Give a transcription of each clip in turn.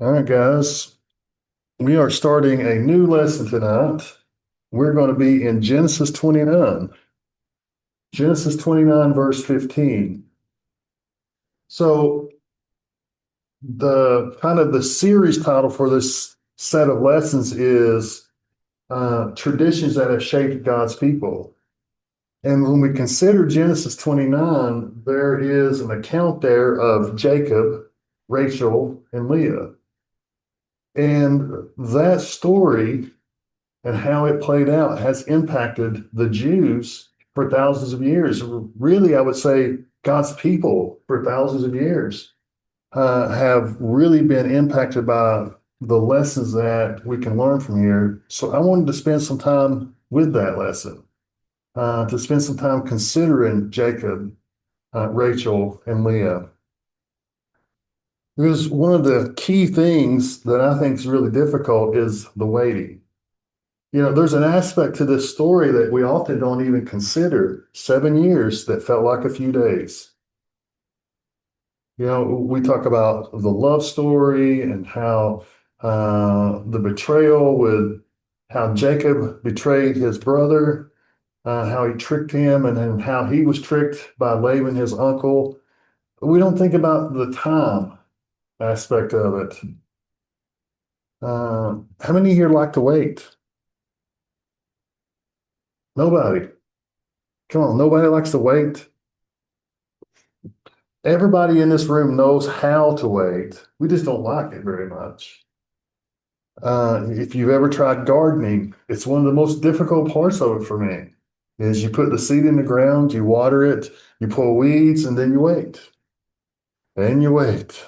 All right, guys, we are starting a new lesson tonight. We're going to be in Genesis 29, Genesis 29, verse 15. So, the series title for this set of lessons is Traditions that have shaped God's people. And when we consider Genesis 29, there is an account there of Jacob, Rachel, and Leah. And that story and how it played out has impacted the Jews for thousands of years. Really, I would say God's people for thousands of years have really been impacted by the lessons that we can learn from here. So I wanted to spend some time with that lesson, to spend some time considering Jacob, Rachel, and Leah. Because one of the key things that I think is really difficult is the waiting. There's an aspect to this story that we often don't even consider. 7 years that felt like a few days. We talk about the love story and how the betrayal with how Jacob betrayed his brother, how he tricked him, and then how he was tricked by Laban, his uncle. We don't think about the time aspect of it. How many here like to wait? Nobody. Come on, nobody likes to wait. Everybody in this room knows how to wait. We just don't like it very much. If you've ever tried gardening, it's one of the most difficult parts of it for me. Is you put the seed in the ground, you water it, you pull weeds, and then you wait. And you wait.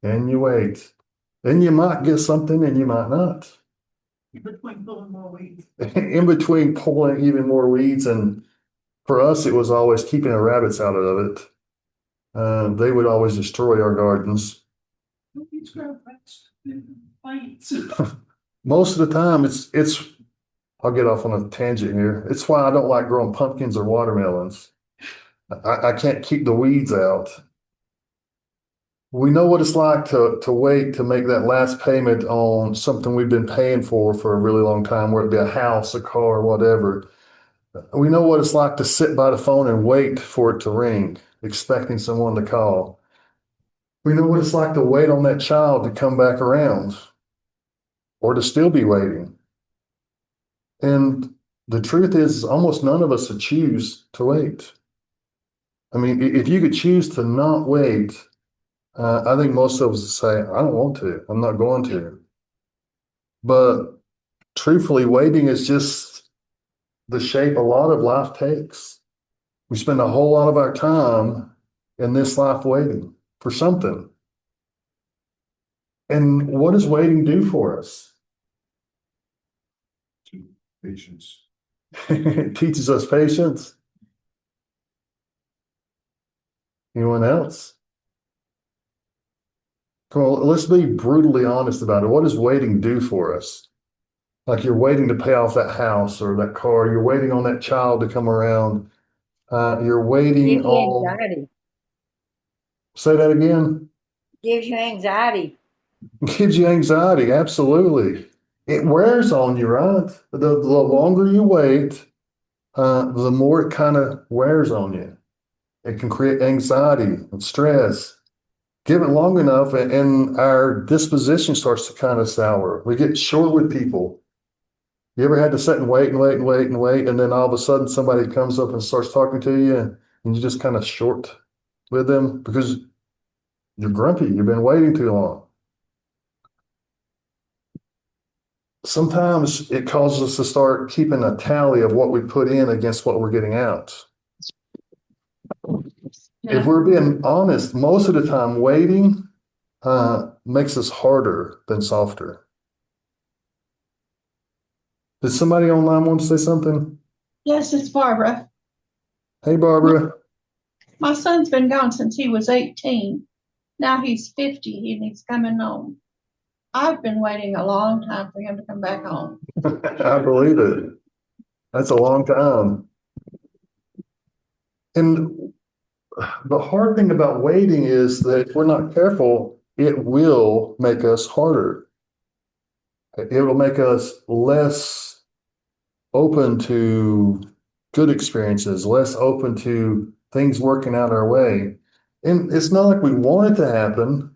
And you wait. Then you might get something and you might not. In between pulling more weeds. In between pulling even more weeds, and for us, it was always keeping the rabbits out of it. They would always destroy our gardens. Weeds grow fast and plants. Most of the time, it's. I'll get off on a tangent here. It's why I don't like growing pumpkins or watermelons. I can't keep the weeds out. We know what it's like to wait to make that last payment on something we've been paying for a really long time, whether it be a house, a car, whatever. We know what it's like to sit by the phone and wait for it to ring, expecting someone to call. We know what it's like to wait on that child to come back around or to still be waiting. And the truth is, almost none of us would choose to wait. I mean, if you could choose to not wait, I think most of us would say, I don't want to, I'm not going to. But truthfully, waiting is just the shape a lot of life takes. We spend a whole lot of our time in this life waiting for something. And what does waiting do for us? Patience. It teaches us patience. Anyone else? Come on, let's be brutally honest about it. What does waiting do for us? Like you're waiting to pay off that house or that car, you're waiting on that child to come around. You're waiting Gives you on, anxiety. say that again. Gives you anxiety. Gives you anxiety. Absolutely. It wears on you, right? The longer you wait, the more it kind of wears on you. It can create anxiety and stress. Give it long enough, and our disposition starts to kind of sour. We get short with people. You ever had to sit and wait and wait and wait and wait, and then all of a sudden somebody comes up and starts talking to you, and you just kind of short with them because you're grumpy. You've been waiting too long. Sometimes it causes us to start keeping a tally of what we put in against what we're getting out. If we're being honest, most of the time waiting makes us harder than softer. Did somebody online want to say something? Yes, it's Barbara. Hey, Barbara. My son's been gone since he was 18. Now he's 50 and he's coming home. I've been waiting a long time for him to come back home. I believe it. That's a long time. And the hard thing about waiting is that if we're not careful, it will make us harder. It will make us less open to good experiences, less open to things working out our way. And it's not like we want it to happen.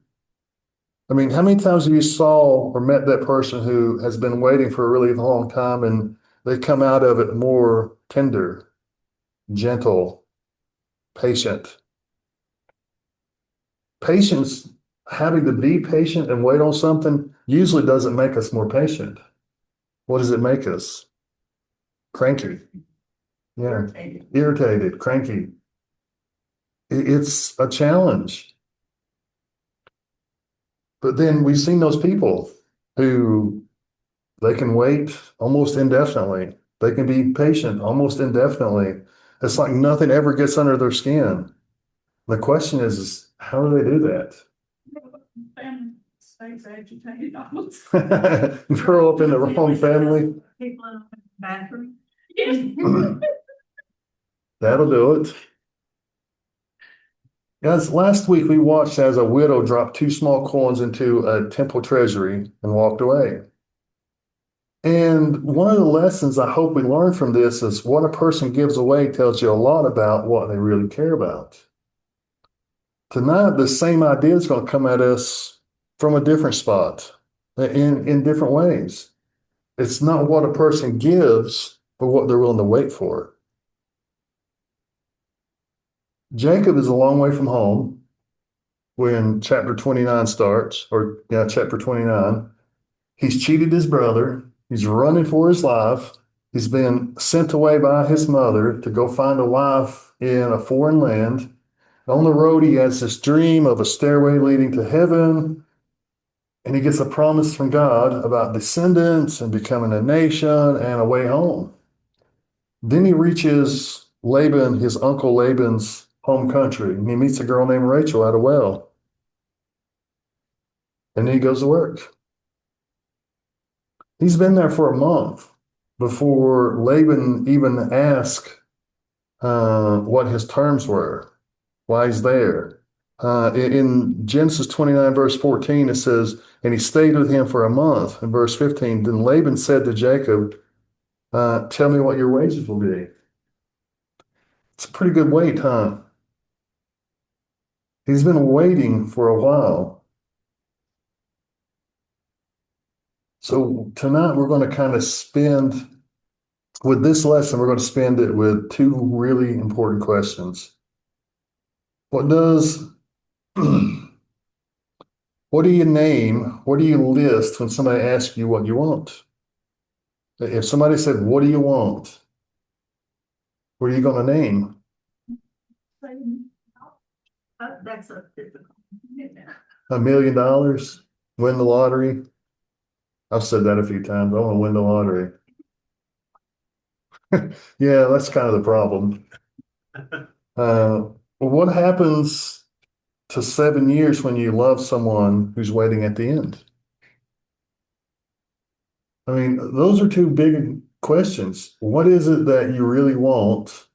I mean, how many times have you saw or met that person who has been waiting for a really long time and they come out of it more tender, gentle, patient? Patience, having to be patient and wait on something usually doesn't make us more patient. What does it make us? Cranky. Yeah, Irritated. irritated, cranky. It's a challenge. But then we've seen those people who they can wait almost indefinitely. They can be patient almost indefinitely. It's like nothing ever gets under their skin. The question is how do they do that? Family stays agitated all the Grow up in the wrong family. people in the bathroom. That'll do it. Guys, last week we watched as a widow dropped two small coins into a temple treasury and walked away. And one of the lessons I hope we learn from this is what a person gives away tells you a lot about what they really care about. Tonight, the same idea is going to come at us from a different spot in different ways. It's not what a person gives, but what they're willing to wait for. Jacob is a long way from home when chapter 29 starts, or yeah, chapter 29. He's cheated his brother. He's running for his life. He's been sent away by his mother to go find a wife in a foreign land. On the road, he has this dream of a stairway leading to heaven, and he gets a promise from God about descendants and becoming a nation and a way home. Then he reaches Laban, his uncle Laban's home country, and he meets a girl named Rachel at a well. And then he goes to work. He's been there for a month before Laban even asked what his terms were, why he's there. In Genesis 29, verse 14, it says, and he stayed with him for a month. In verse 15, then Laban said to Jacob, tell me what your wages will be. It's a pretty good wait, huh? He's been waiting for a while. So tonight we're going to kind of with this lesson, we're going to spend it with two really important questions. What does, what do you name? What do you list when somebody asks you what you want? If somebody said, what do you want? What are you going to name? That's a difficult. $1 million? Win the lottery? I've said that a few times. I want to win the lottery. Yeah, that's kind of the problem. Well, what happens to 7 years when you love someone who's waiting at the end? I mean, those are two big questions. What is it that you really want?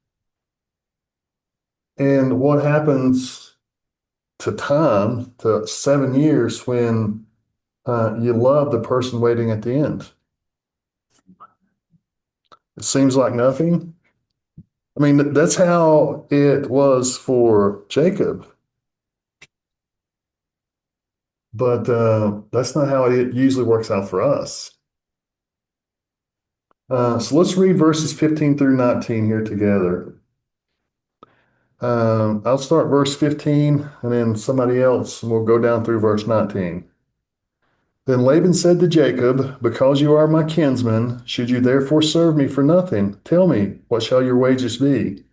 And what happens to time, to 7 years when you love the person waiting at the end? It seems like nothing. I mean, that's how it was for Jacob. But that's not how it usually works out for us. So let's read verses 15 through 19 here together. I'll start verse 15 and then somebody else, and we'll go down through verse 19. Then Laban said to Jacob, because you are my kinsman, should you therefore serve me for nothing? Tell me, what shall your wages be?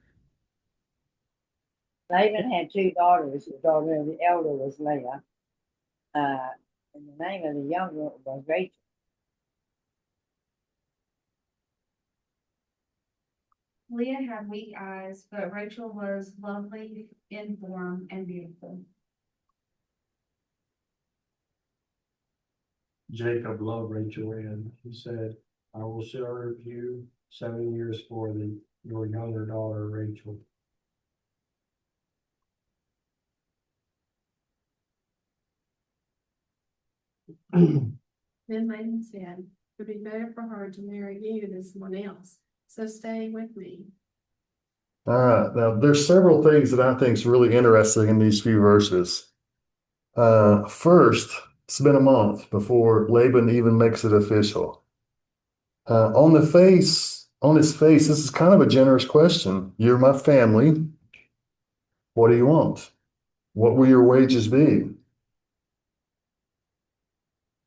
Laban had two daughters. The daughter of the elder was Leah, and the name of the younger was Rachel. Leah had weak eyes, but Rachel was lovely in form and beautiful. Jacob loved Rachel, and he said, I will serve you 7 years for your younger daughter, Rachel. Then Laban said, it would be better for her to marry you than someone else, so stay with me. All right. Now, there's several things that I think is really interesting in these few verses. First, it's been a month before Laban even makes it official. On his face, this is kind of a generous question. You're my family. What do you want? What will your wages be?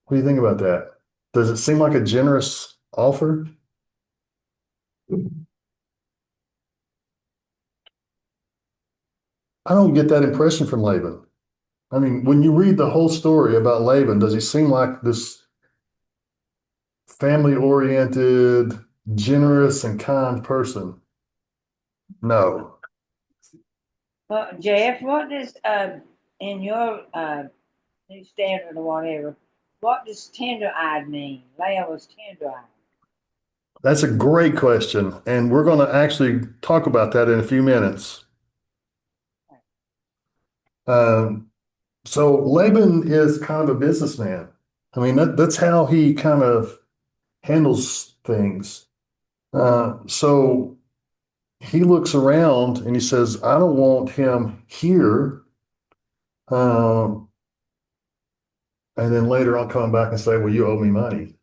What do you think about that? Does it seem like a generous offer? I don't get that impression from Laban. I mean, when you read the whole story about Laban, does he seem like this family oriented, generous, and kind person? No. Well, Jeff, what does, in your, new standard or whatever, what does tender-eyed mean? Leah was tender-eyed. That's a great question. And we're going to actually talk about that in a few minutes. Um, so Laban is kind of a businessman. I mean, that's how he kind of handles things. So he looks around and he says, I don't want him here. Um, and then later I'll come back and say, well, you owe me money.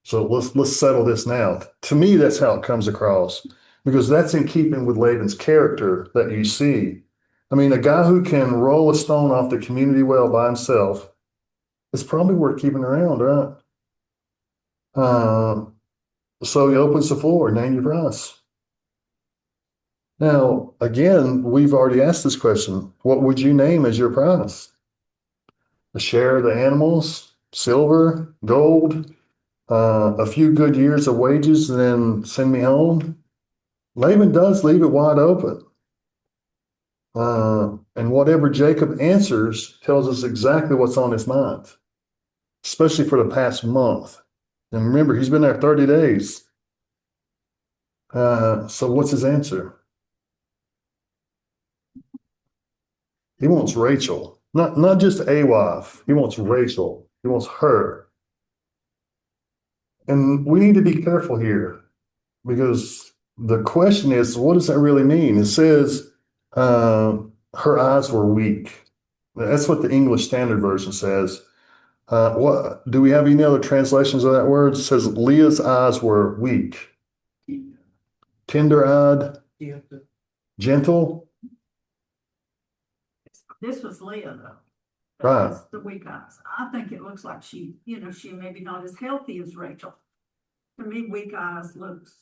So let's settle this now. To me, that's how it comes across because that's in keeping with Laban's character that you see. I mean, a guy who can roll a stone off the community well by himself is probably worth keeping around, right? Uh, so he opens the floor, name your price. Now, again, we've already asked this question. What would you name as your price? A share of the animals, silver, gold, a few good years of wages, and then send me home? Laban does leave it wide open. And whatever Jacob answers tells us exactly what's on his mind, especially for the past month. And remember, he's been there 30 days. So what's his answer? He wants Rachel, not just a wife. He wants Rachel. He wants her. And we need to be careful here because the question is, what does that really mean? It says her eyes were weak. That's what the English Standard Version says. What do we have any other translations of that word? It says Leah's eyes were weak, tender-eyed, gentle. This was Leah though. Right. That's the weak eyes. I think it looks like she, she maybe not as healthy as Rachel. To me, weak eyes looks,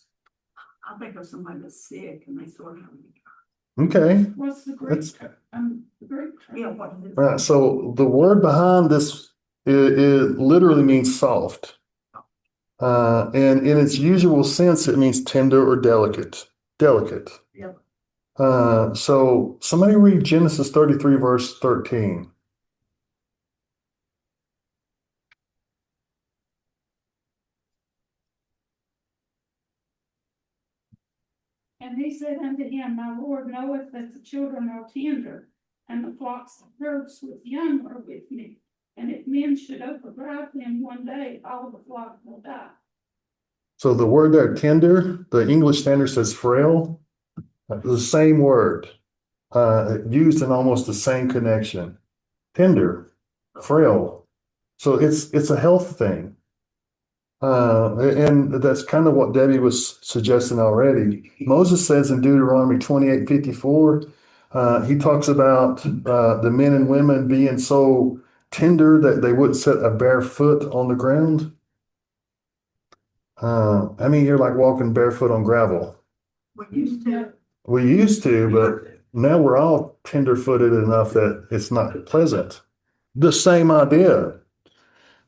I think of somebody that's sick and they sort of have weak eyes. Okay. What's the Greek? That's The Greek. Yeah, what is it? right. So the word behind this it literally means soft. And in its usual sense, it means tender or delicate. Delicate. Yep. So somebody read Genesis 33, verse 13. And he said unto him, my Lord knoweth that the children are tender, and the flocks and herds with young are with me. And if men should overdrive them one day, all the flock will die. So the word there, tender, the English Standard says frail. The same word, used in almost the same connection. Tender, frail. So it's a health thing. And that's kind of what Debbie was suggesting already. Moses says in Deuteronomy 28:54, he talks about the men and women being so tender that they wouldn't set a bare foot on the ground. I mean, you're like walking barefoot on gravel. We used to. We used to, but now we're all tender-footed enough that it's not pleasant. The same idea.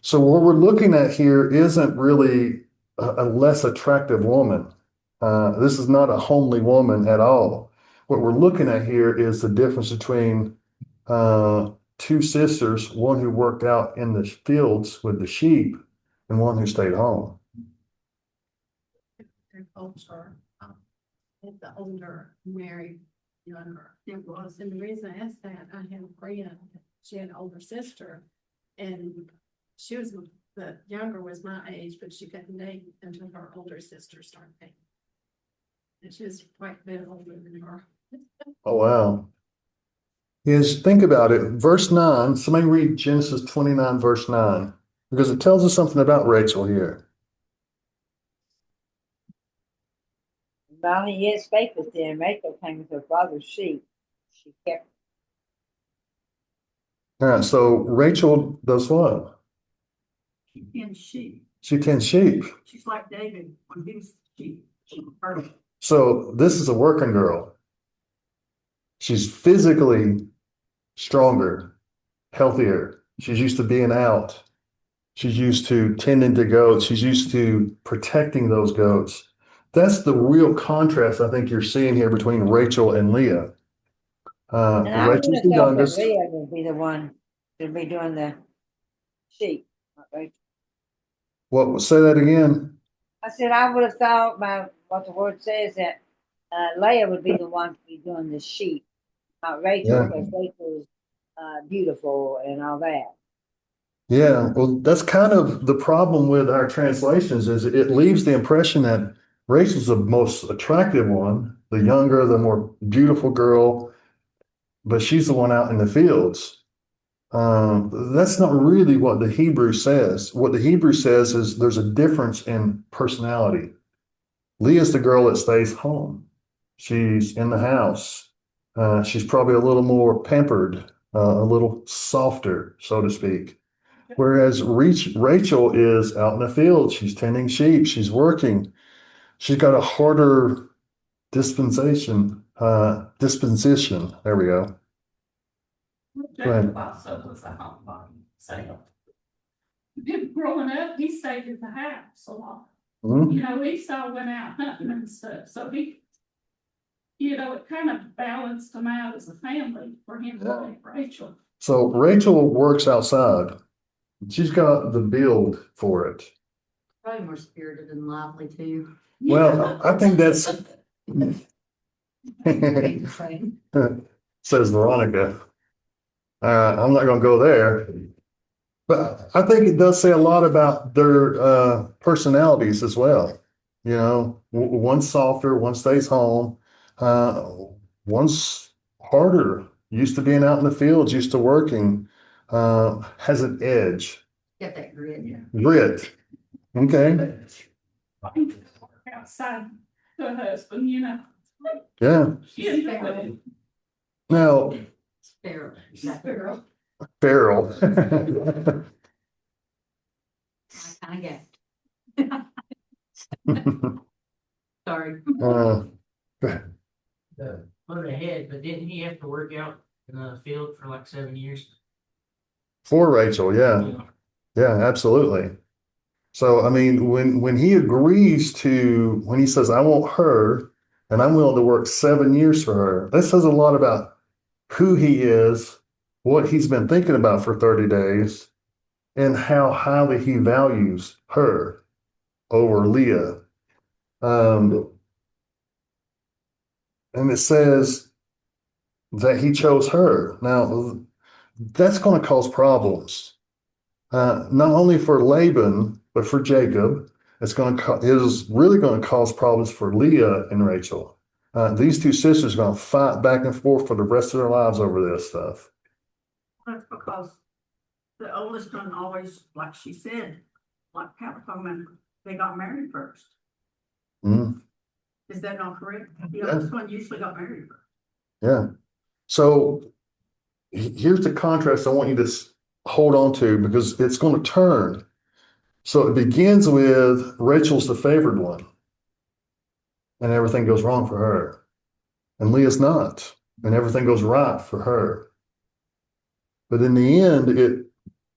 So what we're looking at here isn't really a less attractive woman. This is not a homely woman at all. What we're looking at here is the difference between two sisters, one who worked out in the fields with the sheep and one who stayed home. Their folks are, the older married younger. It was, and the reason I asked that, I had a friend, she had an older sister, and She was, the younger was my age, but she couldn't date until her older sister started dating. And she was quite a bit older than her. Oh, wow. Is think about it. Verse 9, somebody read Genesis 29, verse 9, because it tells us something about Rachel here. While he yet spake with them, Rachel came with her father's sheep. She kept. All right, so Rachel does what? She tends sheep. She tends sheep. She's like David when he was sheep. Or So this is a working girl. She's physically stronger, healthier. She's used to being out. She's used to tending to goats. She's used to protecting those goats. That's the real contrast I think you're seeing here between Rachel and Leah. And I would Rachel's have the thought that youngest. Leah would be the one to be doing the sheep, not Rachel. What, say that again? I said, I would have thought by what the word says that Leah would be the one to be doing the sheep, not Rachel, Yeah. because Rachel's beautiful and all that. Yeah, well, that's kind of the problem with our translations is it leaves the impression that Rachel's the most attractive one, the younger, the more beautiful girl, but she's the one out in the fields. That's not really what the Hebrew says. What the Hebrew says is there's a difference in personality. Leah's the girl that stays home. She's in the house. She's probably a little more pampered, a little softer, so to speak. Whereas Rachel is out in the field. She's tending sheep. She's working. She's got a harder disposition. There we go. Jacob also was a homebody, so. Growing up, he stayed at the house a lot. Mhm. You know, Esau went out hunting and stuff, so he, you know, it kind of balanced them out as a family for him to like Rachel. So Rachel works outside. She's got the build for it. probably more spirited and lively too. Well, I think that's says Veronica. I'm not going to go there, but I think it does say a lot about their personalities as well. You know, one's softer, one stays home, one's harder, used to being out in the fields, used to working, has an edge. Get that grit. Grit. Okay. Outside her husband, you know. Yeah. You know, Now, Sparrow. sparrow. Farrell. I kind of guessed. Sorry. Put ahead, but didn't he have to work out in the field for like 7 years? For Rachel, yeah. Yeah, absolutely. So, I mean, when he agrees to, when he says, I want her, and I'm willing to work 7 years for her, that says a lot about who he is, what he's been thinking about for 30 days, and how highly he values her over Leah. And it says that he chose her. Now, that's going to cause problems. Not only for Laban, but for Jacob. It is really going to cause problems for Leah and Rachel. These two sisters are going to fight back and forth for the rest of their lives over this stuff. That's because the oldest one always, like she said, like Capricorn, they got married first. Mm, Is that not correct? The oldest one usually got married first. yeah. So here's the contrast I want you to hold on to because it's going to turn. So it begins with Rachel's the favored one, and everything goes wrong for her. And Leah's not, and everything goes right for her. But in the end, it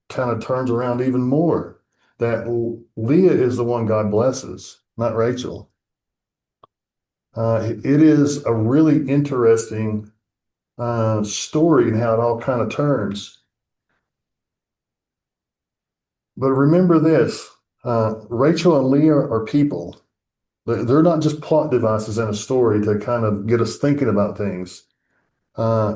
kind of turns around even more that Leah is the one God blesses, not Rachel. It is a really interesting story and how it all kind of turns. But remember this, Rachel and Leah are people. They're not just plot devices in a story to kind of get us thinking about things.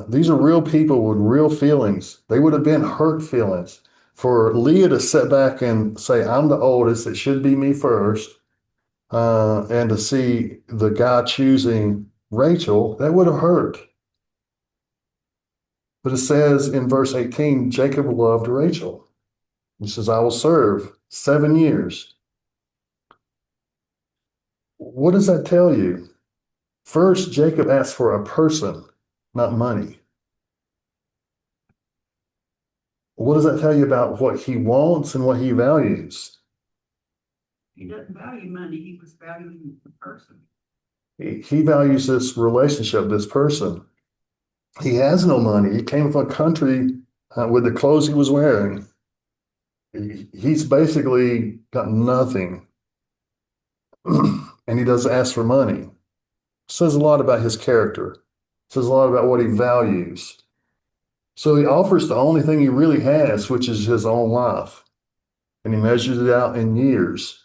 These are real people with real feelings. They would have been hurt feelings. For Leah to sit back and say, I'm the oldest, it should be me first, and to see the guy choosing Rachel, that would have hurt. But it says in verse 18, Jacob loved Rachel. He says, I will serve 7 years. What does that tell you? First, Jacob asked for a person, not money. What does that tell you about what he wants and what he values? He doesn't value money, he was valuing the person. He values this relationship, this person. He has no money. He came from a country with the clothes he was wearing. He's basically got nothing. And he doesn't ask for money. Says a lot about his character. Says a lot about what he values. So he offers the only thing he really has, which is his own life. And he measures it out in years.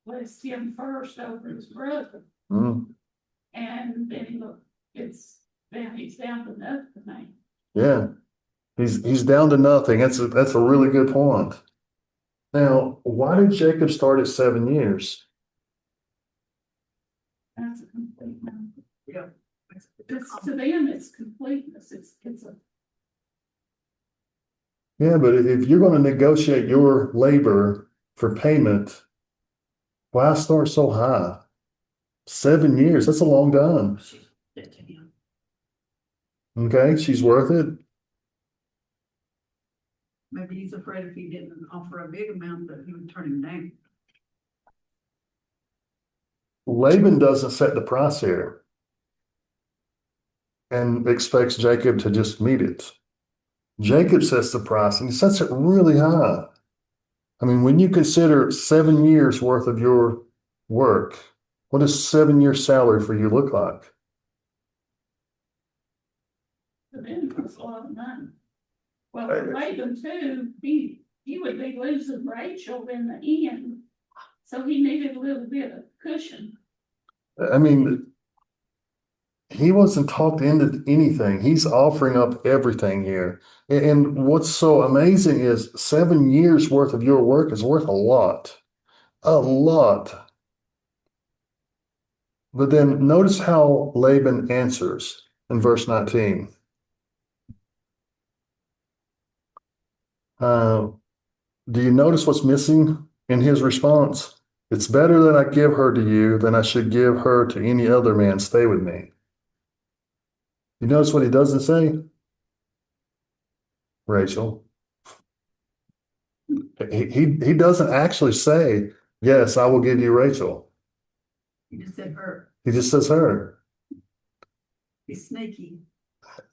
Placed him first over his brother, Mm, and then look, he's down to nothing now. yeah. He's down to nothing. That's a really good point. Now, why did Jacob start at 7 years? That's a complete number. Yeah. It's, to them, it's completeness, it's a, Yeah, but if you're going to negotiate your labor for payment, why start so high? 7 years, that's a long time. She said to him, Okay, she's worth it. maybe he's afraid if he didn't offer a big amount that he would turn him down. Laban doesn't set the price here and expects Jacob to just meet it. Jacob sets the price and he sets it really high. I mean, when you consider 7 years worth of your work, what does 7 years salary for you look like? to them, it's a lot of money. Well, for Laban too, he would be losing Rachel in the end, so he needed a little bit of cushion. I mean, he wasn't talked into anything. He's offering up everything here. And what's so amazing is 7 years worth of your work is worth a lot. A lot. But then notice how Laban answers in verse 19. Do you notice what's missing in his response? It's better that I give her to you than I should give her to any other man. Stay with me. You notice what he doesn't say? Rachel. He doesn't actually say, yes, I will give you Rachel. He just said her. He just says her. He's sneaky.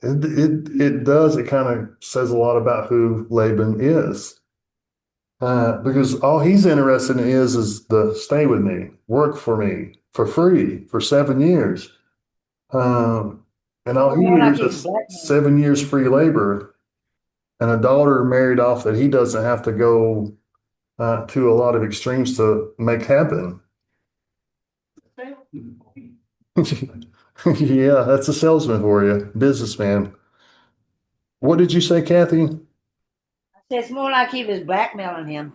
It does. It kind of says a lot about who Laban is. Because all he's interested in is the stay with me, work for me for free for 7 years. And all he More like hears he's is blackmailed. 7 years free labor and a daughter married off that he doesn't have to go to a lot of extremes to make happen. Yeah, that's a salesman for you, businessman. What did you say, Kathy? I said it's more like he was blackmailing him.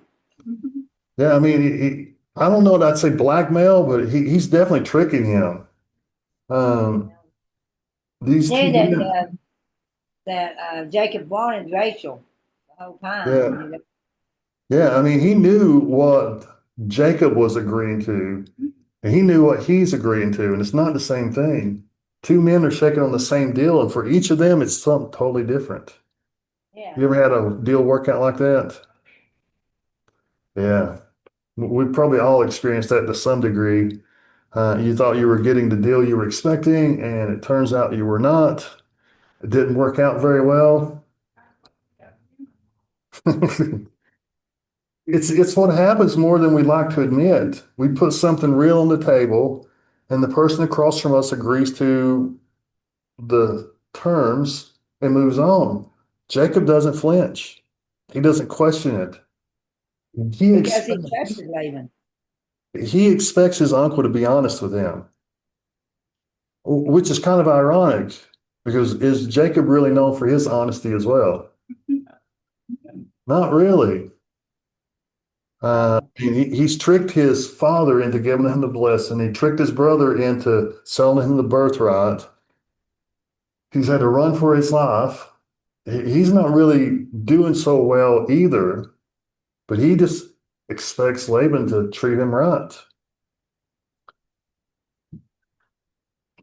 Yeah, I mean, I don't know that I'd say blackmail, but he's definitely tricking him. These two Knew men, that Jacob wanted Rachel the whole time. Yeah. yeah, I mean, he knew what Jacob was agreeing to, and he knew what he's agreeing to, and it's not the same thing. Two men are shaking on the same deal, and for each of them, it's something totally different. Yeah. You ever had a deal work out like that? Yeah. We probably all experienced that to some degree. You thought you were getting the deal you were expecting, and it turns out you were not. It didn't work out very well. It's what happens more than we like to admit. We put something real on the table, and the person across from us agrees to the terms and moves on. Jacob doesn't flinch. He doesn't question it. He Because he expects, trusted Laban. he expects his uncle to be honest with him, which is kind of ironic Because is Jacob really known for his honesty as well? Not really. He's tricked his father into giving him the blessing. He tricked his brother into selling him the birthright. He's had to run for his life. He's not really doing so well either, but he just expects Laban to treat him right.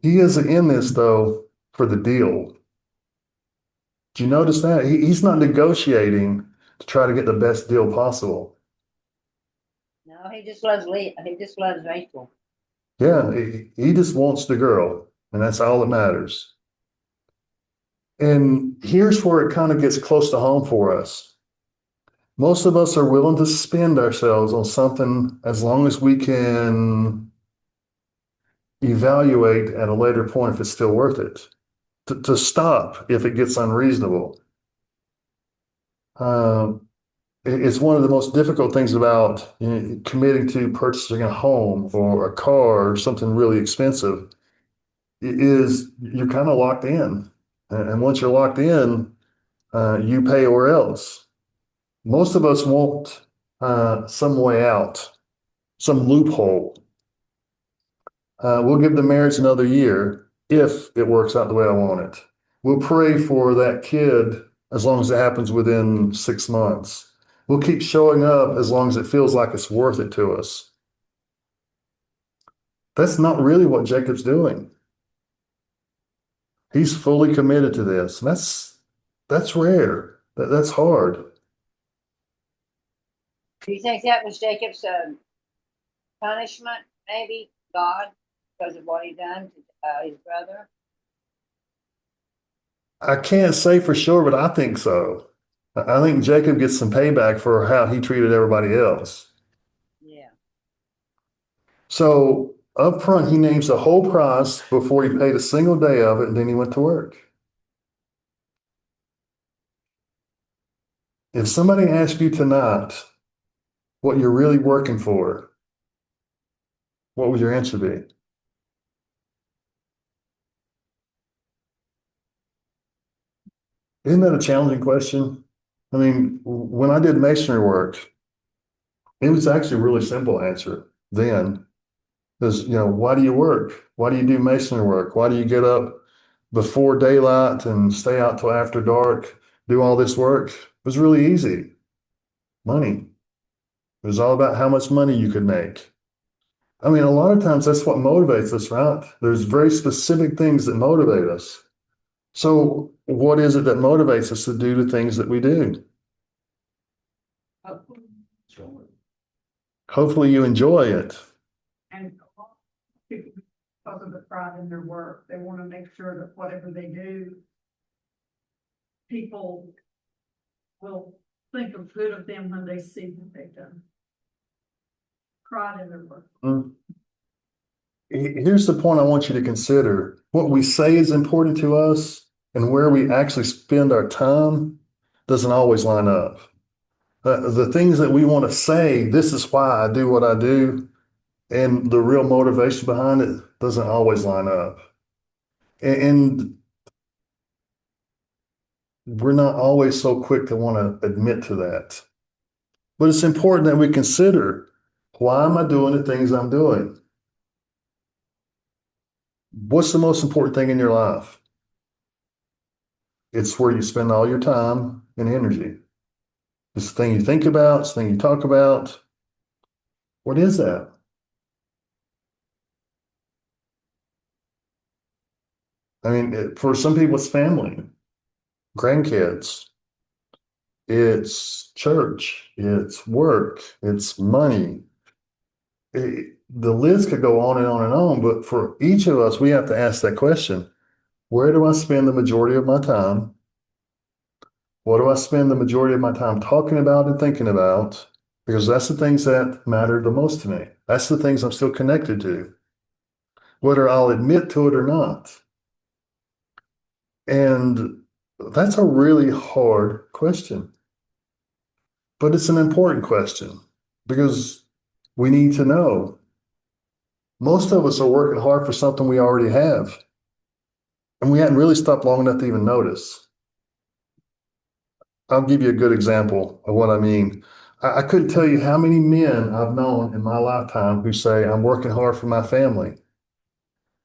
He isn't in this, though, for the deal. Do you notice that? He's not negotiating to try to get the best deal possible. No, he just loves Rachel. Yeah, he just wants the girl, and that's all that matters. And here's where it kind of gets close to home for us. Most of us are willing to spend ourselves on something as long as we can evaluate at a later point if it's still worth it. To stop if it gets unreasonable. It's one of the most difficult things about committing to purchasing a home or a car or something really expensive is you're kind of locked in. And once you're locked in, you pay or else. Most of us want some way out, some loophole. We'll give the marriage another year if it works out the way I want it. We'll pray for that kid as long as it happens within 6 months. We'll keep showing up as long as it feels like it's worth it to us. That's not really what Jacob's doing. He's fully committed to this. That's rare. That's hard. Do you think that was Jacob's punishment, maybe, God, because of what he done to his brother? I can't say for sure, but I think so. I think Jacob gets some payback for how he treated everybody else. Yeah. So up front, he names the whole price before he paid a single day of it, and then he went to work. If somebody asks you tonight what you're really working for, what would your answer be? Isn't that a challenging question? I mean, when I did masonry work, it was actually a really simple answer then. Because, why do you work? Why do you do masonry work? Why do you get up before daylight and stay out till after dark, do all this work? It was really easy. Money. It was all about how much money you could make. I mean, a lot of times that's what motivates us, right? There's very specific things that motivate us. So, what is it that motivates us to do the things that we do? Hopefully, you enjoy it. And a lot of people, because of the pride in their work, they want to make sure that whatever they do, people will think of good of them when they see what they've done. Pride in their work. Here's the point I want you to consider. What we say is important to us and where we actually spend our time doesn't always line up. The things that we want to say, this is why I do what I do, and the real motivation behind it doesn't always line up. And we're not always so quick to want to admit to that. But it's important that we consider, why am I doing the things I'm doing? What's the most important thing in your life? It's where you spend all your time and energy. It's the thing you think about, it's the thing you talk about. What is that? I mean, for some people, it's family, grandkids, it's church, it's work, it's money. The list could go on and on and on, but for each of us, we have to ask that question. Where do I spend the majority of my time? What do I spend the majority of my time talking about and thinking about? Because that's the things that matter the most to me. That's the things I'm still connected to, whether I'll admit to it or not. And that's a really hard question. But it's an important question because we need to know. Most of us are working hard for something we already have. And we hadn't really stopped long enough to even notice. I'll give you a good example of what I mean. I couldn't tell you how many men I've known in my lifetime who say, I'm working hard for my family.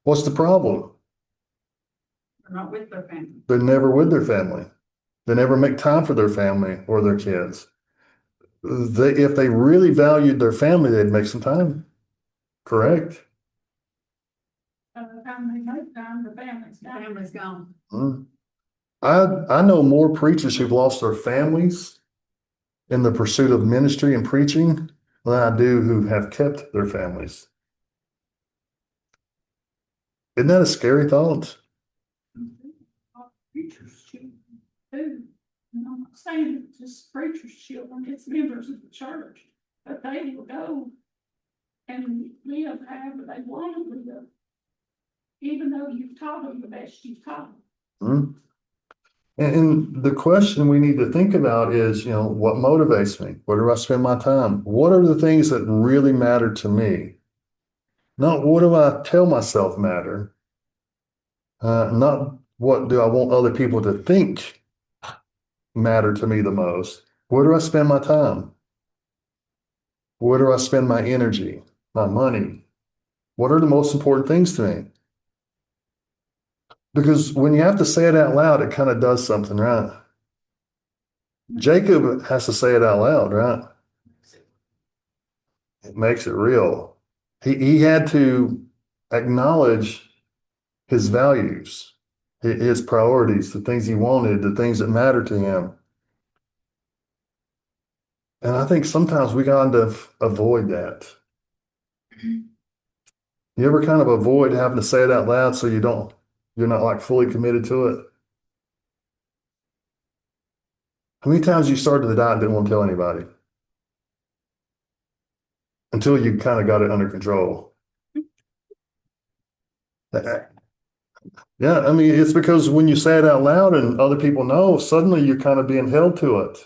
What's the problem? They're not with their family. They're never with their family. They never make time for their family or their kids. If they really valued their family, they'd make some time. Correct? By the time they make time, the family's The gone. family's gone. Mm. I know more preachers who've lost their families in the pursuit of ministry and preaching than I do who have kept their families. Isn't that a scary thought? Preachers' children, too. And I'm not saying it's just preachers' children, it's members of the church, but they will go and live however they want to live, even though you've taught them the best you've taught them. Hmm? And the question we need to think about is, what motivates me? Where do I spend my time? What are the things that really matter to me? Not what do I tell myself matter? Not what do I want other people to think matter to me the most? Where do I spend my time? Where do I spend my energy, my money? What are the most important things to me? Because when you have to say it out loud, it kind of does something, right? Jacob has to say it out loud, right? It makes it real. He had to acknowledge his values, his priorities, the things he wanted, the things that mattered to him. And I think sometimes we got to avoid that. You ever kind of avoid having to say it out loud so you're not like fully committed to it? How many times you started the diet and didn't want to tell anybody until you kind of got it under control? Yeah, I mean, it's because when you say it out loud and other people know, suddenly you're kind of being held to it.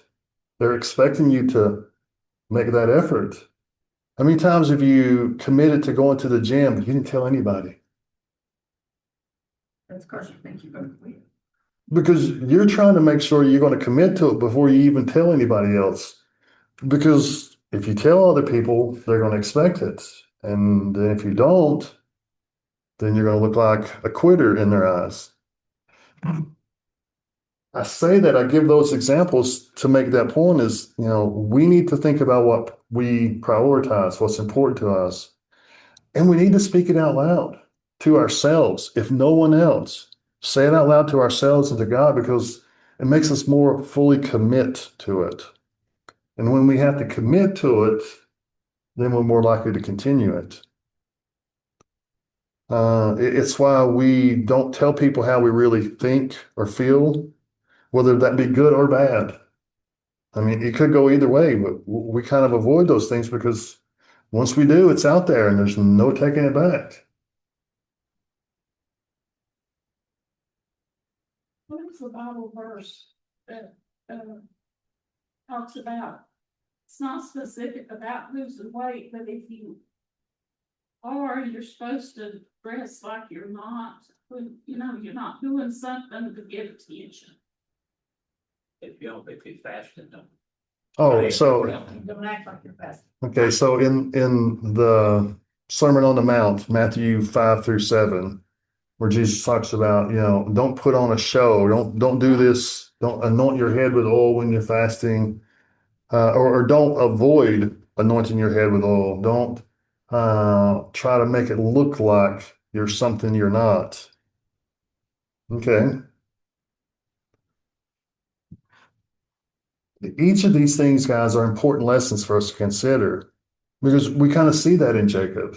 They're expecting you to make that effort. How many times have you committed to going to the gym, but you didn't tell anybody? That's because you think you're going to quit. Because you're trying to make sure you're going to commit to it before you even tell anybody else. Because if you tell other people, they're going to expect it. And then if you don't, then you're going to look like a quitter in their eyes. I say that I give those examples to make that point is, we need to think about what we prioritize, what's important to us. And we need to speak it out loud to ourselves, if no one else. Say it out loud to ourselves and to God because it makes us more fully commit to it. And when we have to commit to it, then we're more likely to continue it. It's why we don't tell people how we really think or feel, whether that be good or bad. I mean, it could go either way, but we kind of avoid those things because once we do, it's out there and there's no taking it back. What is the Bible verse that talks about? It's not specific about losing weight, but if you are, you're supposed to dress like you're not, you're not doing something to get attention. If you fasting, don't. Oh, so Don't act like you're fasting. okay, so in the Sermon on the Mount, Matthew 5-7, where Jesus talks about, don't put on a show, don't do this, don't anoint your head with oil when you're fasting, or don't avoid anointing your head with oil. Don't try to make it look like you're something you're not. Okay. Each of these things, guys, are important lessons for us to consider because we kind of see that in Jacob.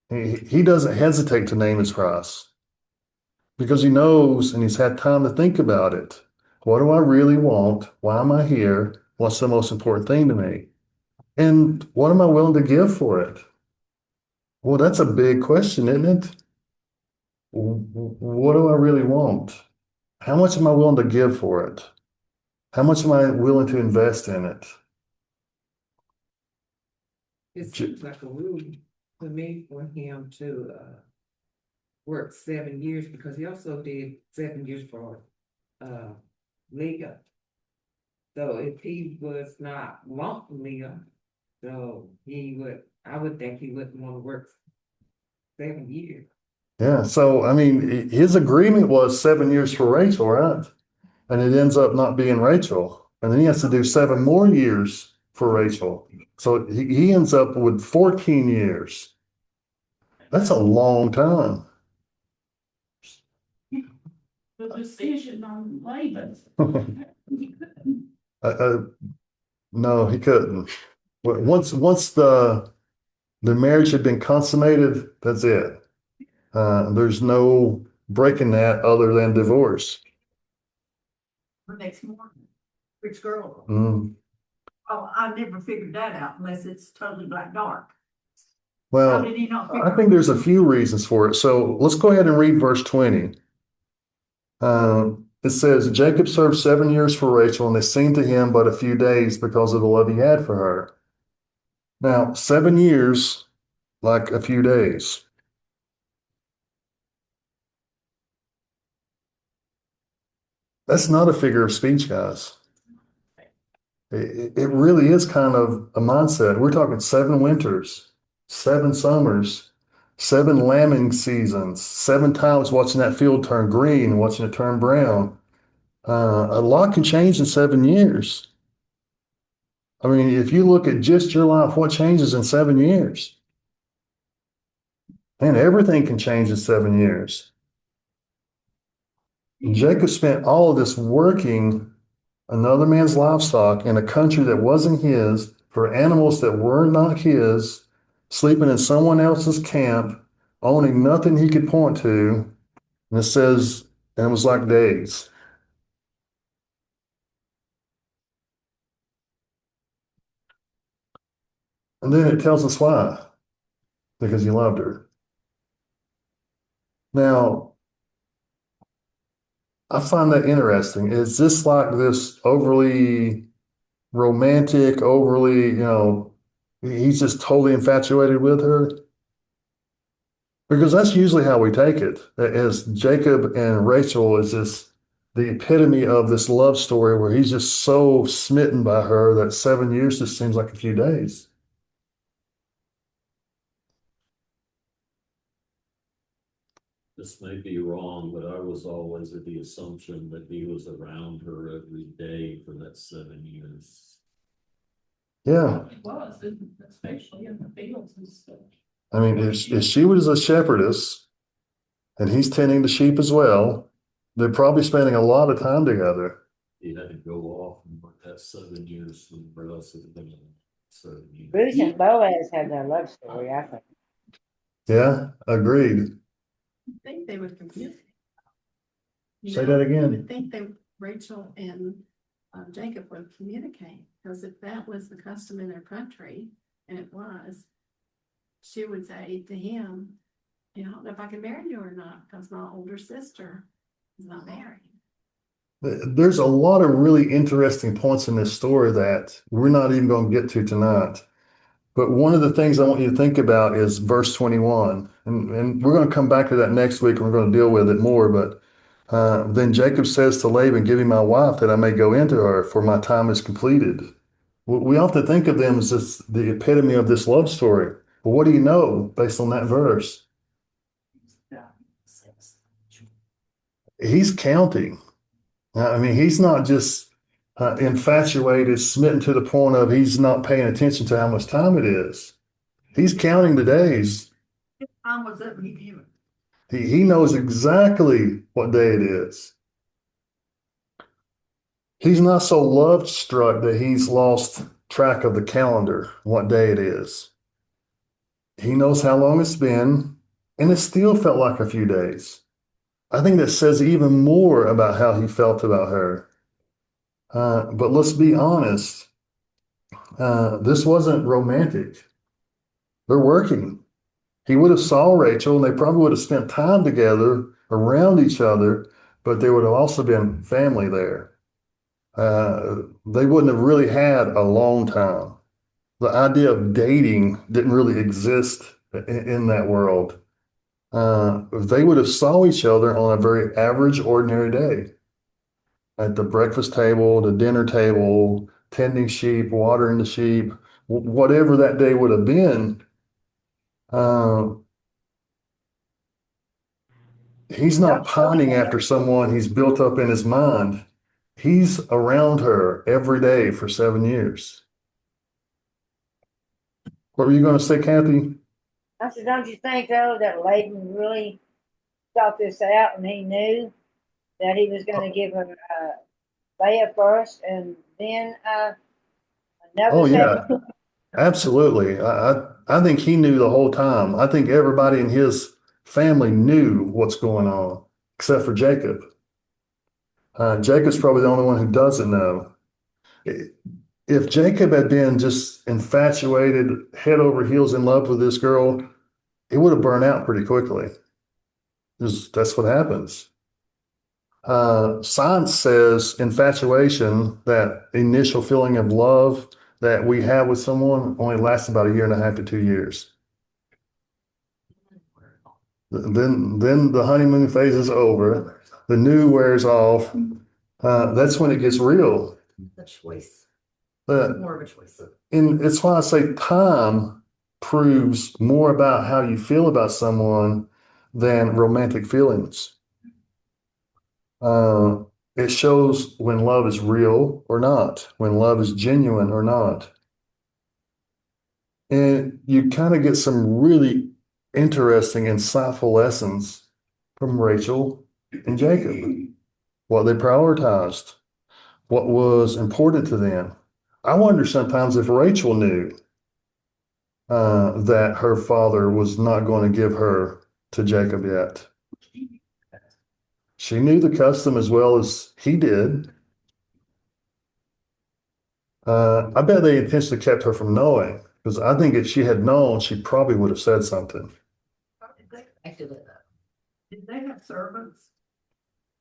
He doesn't hesitate to name his price because he knows and he's had time to think about it. What do I really want? Why am I here? What's the most important thing to me? And what am I willing to give for it? Well, that's a big question, isn't it? What do I really want? How much am I willing to give for it? How much am I willing to invest in it? It seems like a rule to me for him to worked 7 years because he also did 7 years for, Leah. So if he was not wanting Leah, so I would think he wouldn't want to work 7 years. Yeah, so I mean, his agreement was 7 years for Rachel, right? And it ends up not being Rachel. And then he has to do 7 more years for Rachel. So he ends up with 14 years. That's a long time. The decision on Laban. Uh, no, he couldn't. Once the marriage had been consummated, that's it. There's no breaking that other than divorce. The next morning, which girl? Mm. Oh, I never figured that out unless it's totally black dark. How Well, did he not figure? I think there's a few reasons for it. So let's go ahead and read verse 20. It says, Jacob served 7 years for Rachel, and they seemed to him but a few days because of the love he had for her. Now, 7 years, like a few days. That's not a figure of speech, guys. It really is kind of a mindset. We're talking 7 winters, 7 summers, 7 lambing seasons, 7 times watching that field turn green, watching it turn brown. A lot can change in 7 years. I mean, if you look at just your life, what changes in 7 years? Man, everything can change in 7 years. Jacob spent all of this working another man's livestock in a country that wasn't his, for animals that were not his, sleeping in someone else's camp, owning nothing he could point to. And it says, and it was like days. And then it tells us why. Because he loved her. Now, I find that interesting. Is this like this overly romantic, he's just totally infatuated with her? Because that's usually how we take it. As Jacob and Rachel is just the epitome of this love story where he's just so smitten by her that 7 years just seems like a few days. This may be wrong, but I was always of the assumption that he was around her every day for that 7 years. Yeah. It was, especially in the fields and stuff. I mean, if she was a shepherdess and he's tending the sheep as well, they're probably spending a lot of time together. He had to go off and work that 7 years somewhere else at the 7 years. Ruth and Boaz have their love story, I think. Yeah, agreed. I think they would communicate. Say that again. I would think Rachel and Jacob would communicate, because if that was the custom in their country, and it was, she would say to him, I don't know if I can marry you or not, because my older sister is not married. There's a lot of really interesting points in this story that we're not even going to get to tonight. But one of the things I want you to think about is verse 21. And we're going to come back to that next week and we're going to deal with it more. But then Jacob says to Laban, give me my wife that I may go into her, for my time is completed. We often think of them as just the epitome of this love story. But what do you know based on that verse? He's counting. I mean, he's not just infatuated, smitten to the point of he's not paying attention to how much time it is. He's counting the days. His time was up, he knew it. He knows exactly what day it is. He's not so love struck that he's lost track of the calendar, what day it is. He knows how long it's been, and it still felt like a few days. I think that says even more about how he felt about her. But let's be honest, this wasn't romantic. They're working. He would have saw Rachel, and they probably would have spent time together around each other, but there would have also been family there. They wouldn't have really had a long time. The idea of dating didn't really exist in that world. they would have saw each other on a very average, ordinary day. At the breakfast table, the dinner table, tending sheep, watering the sheep, whatever that day would have been. Uh, he's not pining after someone he's built up in his mind. He's around her every day for 7 years. What were you going to say, Kathy? I said, don't you think though that Laban really thought this out and he knew that he was gonna give her, Leah first and then, Oh, another yeah, second? absolutely. I think he knew the whole time. I think everybody in his family knew what's going on, except for Jacob. Jacob's probably the only one who doesn't know. If Jacob had been just infatuated, head over heels in love with this girl, he would have burned out pretty quickly. That's what happens. Science says infatuation, that initial feeling of love that we have with someone, only lasts about 1.5 years to 2 years. Then the honeymoon phase is over. The new wears off. That's when it gets real. The choice, But more of a choice. and it's why I say time proves more about how you feel about someone than romantic feelings. Uh, it shows when love is real or not, when love is genuine or not. And you kind of get some really interesting, insightful lessons from Rachel and Jacob, what they prioritized, what was important to them. I wonder sometimes if Rachel knew that her father was not going to give her to Jacob yet. She knew the custom as well as he did. I bet they intentionally kept her from knowing, because I think if she had known, she probably would have said something. Did they have servants?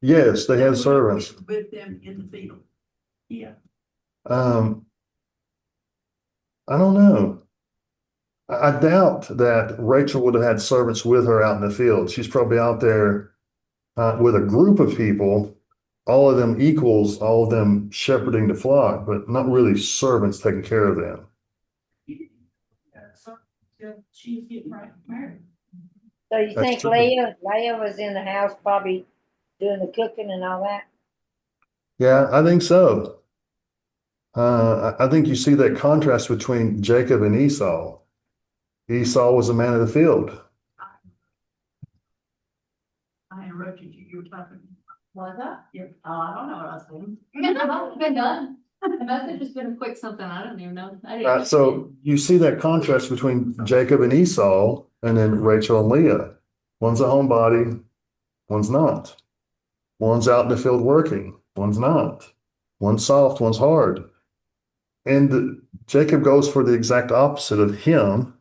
Yes, they That had would have servants. been with them in the field. Yeah. Um, I don't know. I doubt that Rachel would have had servants with her out in the field. She's probably out there with a group of people, all of them equals, all of them shepherding the flock, but not really servants taking care of them. So, she's getting right married. So you That's think true. Leah was in the house probably doing the cooking and all that? Yeah, I think so. I think you see that contrast between Jacob and Esau. Esau was a man of the field. I interrupted you. You were talking. Was that? Yeah. Oh, I don't know what I was doing. I've been done. It must have just been a quick something. I don't even know. I didn't. So you see that contrast between Jacob and Esau, and then Rachel and Leah. One's a homebody, one's not. One's out in the field working, one's not. One's soft, one's hard. And Jacob goes for the exact opposite of him,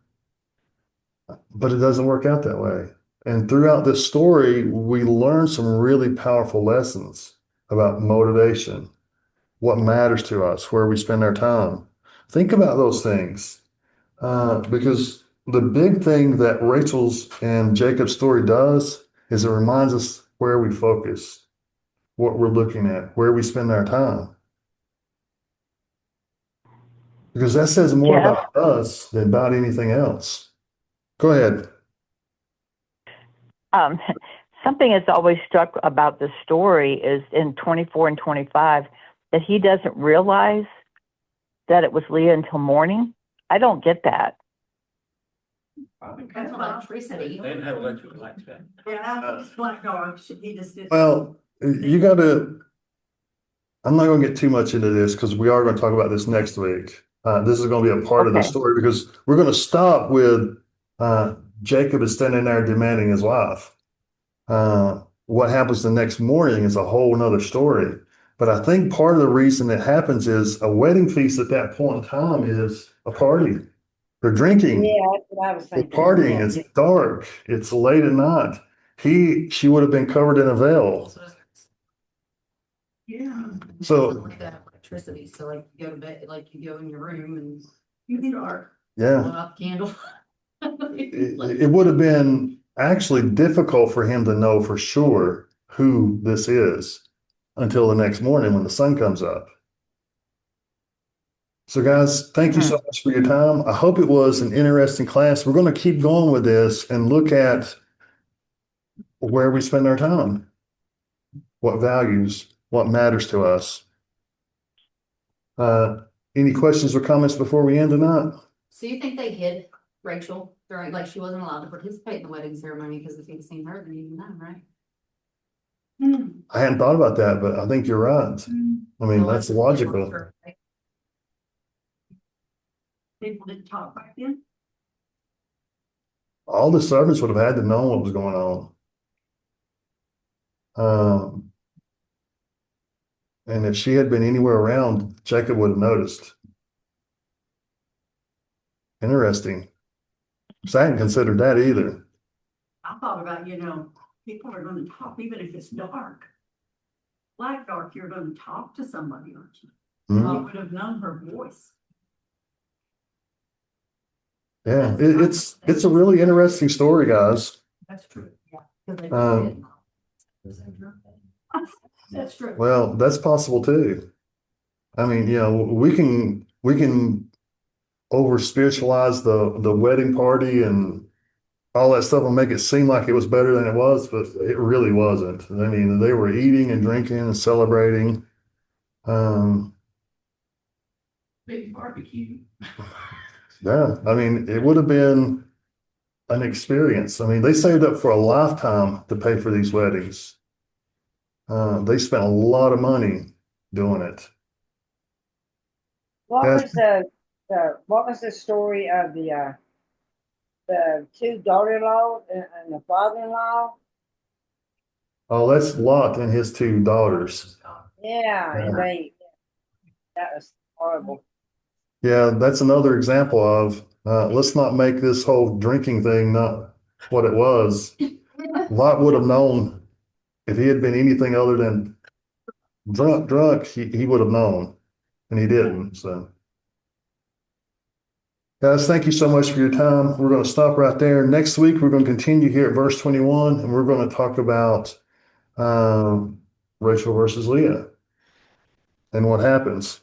but it doesn't work out that way. And throughout this story, we learn some really powerful lessons about motivation, what matters to us, where we spend our time. Think about those things, because the big thing that Rachel's and Jacob's story does is it reminds us where we focus, what we're looking at, where we spend our time. Because that says more Jeff? about us than about anything else. Go ahead. Um, Something that's always struck about the story is in 24 and 25 that he doesn't realize that it was Leah until morning. I don't get that. That's electricity. They didn't have electric lights back. Yeah, it's black dog. He just did. Well, you got to, I'm not going to get too much into this because we are going to talk about this next week. This is going to be a part of the Okay. story because we're going to stop with Jacob is standing there demanding his wife. What happens the next morning is a whole nother story. But I think part of the reason it happens is a wedding feast at that point in time is a party. They're drinking, Yeah, that's what I was they're thinking. partying, Yeah. it's dark, it's late at night. She would have been covered in a veil. Yeah. So, Like that electricity, so like you go to bed, like you go in your room and You can start. yeah. blow out the candle. It would have been actually difficult for him to know for sure who this is until the next morning when the sun comes up. So guys, thank you so much for your time. I hope it was an interesting class. We're going to keep going with this and look at where we spend our time, what values, what matters to us. Any questions or comments before we end tonight? So you think they hid Rachel during, like, she wasn't allowed to participate in the wedding ceremony because if he'd seen her, then he'd know, right? I hadn't thought about that, but I think you're right. I mean, So that's let's- logical. People didn't talk back then. All the servants would have had to know what was going on. And if she had been anywhere around, Jacob would have noticed. Interesting. So I hadn't considered that either. I thought about, people are gonna talk even if it's dark. Black dark, you're gonna talk to somebody, aren't you? Mhm. You would have known her voice. Yeah, it's a really interesting story, guys. That's true. Um, That's true. Well, that's possible too. I mean, we can over spiritualize the wedding party and all that stuff and make it seem like it was better than it was, but it really wasn't. I mean, they were eating and drinking and celebrating. Big barbecue. Yeah, I mean, it would have been an experience. I mean, they saved up for a lifetime to pay for these weddings. They spent a lot of money doing it. What Yes. was what was the story of the two daughter-in-law and the father-in-law? Oh, that's Lot and his two daughters. Yeah, and that was horrible. Yeah, that's another example of let's not make this whole drinking thing not what it was. Lot would have known if he had been anything other than drunk, he would have known, and he didn't. So, guys, thank you so much for your time. We're going to stop right there. Next week, we're going to continue here at verse 21, and we're going to talk about Rachel versus Leah and what happens.